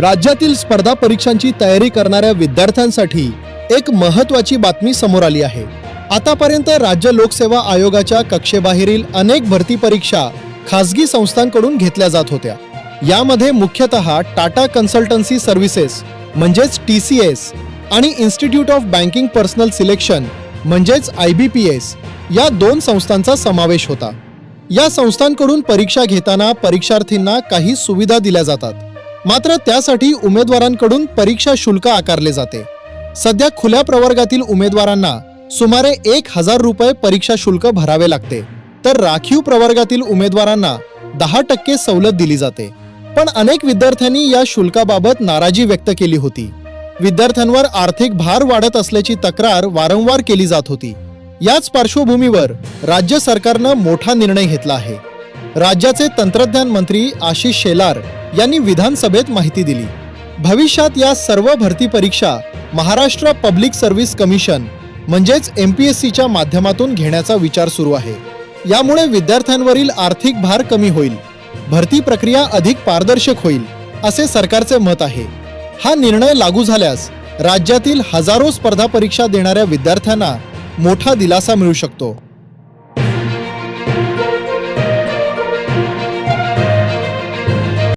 राज्यातील स्पर्धा परीक्षांची तयारी करणाऱ्या विद्यार्थ्यांसाठी एक महत्त्वाची बातमी समोर आली आहे। आतापर्यंत राज्य लोकसेवा आयोगाच्या कक्षेबाहेरील अनेक भरती परीक्षा खासगी संस्थांकडून घेतल्या जात होत्या। यामध्ये मुख्यतः टाटा कन्सल्टन्सी सर्व्हिसेस म्हणजेच TCS आणि institute of banking personal selection म्हणजेच IBPS या दोन संस्थांचा समावेश होता। या संस्थांकडून परीक्षा घेताना परीक्षार्थींना काही सुविधा दिल्या जातात, मात्र त्यासाठी उमेदवारांकडून परीक्षा शुल्क आकारले जाते। सध्या खुल्या प्रवर्गातील उमेदवारांना सुमारे 1000 रुपये परीक्षा शुल्क भरावे लागते, तर राखीव प्रवर्गातील उमेदवारांना 10% सवलत दिली जाते। पण अनेक विद्यार्थ्यांनी या शुल्काबाबत नाराजी व्यक्त केली होती। विद्यार्थ्यांवर आर्थिक भार वाढत असल्याची तक्रार वारंवार केली जात होती। याच पार्श्वभूमीवर राज्य सरकारनं मोठा निर्णय घेतला आहे। राज्याचे तंत्रज्ञान मंत्री आशिष शेलार यांनी विधानसभेत माहिती दिली। भविष्यात या सर्व भरती परीक्षा महाराष्ट्र पब्लिक सर्व्हिस कमिशन म्हणजेच MPSCच्या माध्यमातून घेण्याचा विचार सुरू आहे। यामुळे विद्यार्थ्यांवरील आर्थिक भार कमी होईल, भरती प्रक्रिया अधिक पारदर्शक होईल असे सरकारचे मत आहे। हा निर्णय लागू झाल्यास राज्यातील हजारो स्पर्धा परीक्षा देणाऱ्या विद्यार्थ्यांना मोठा दिलासा मिळू शकतो।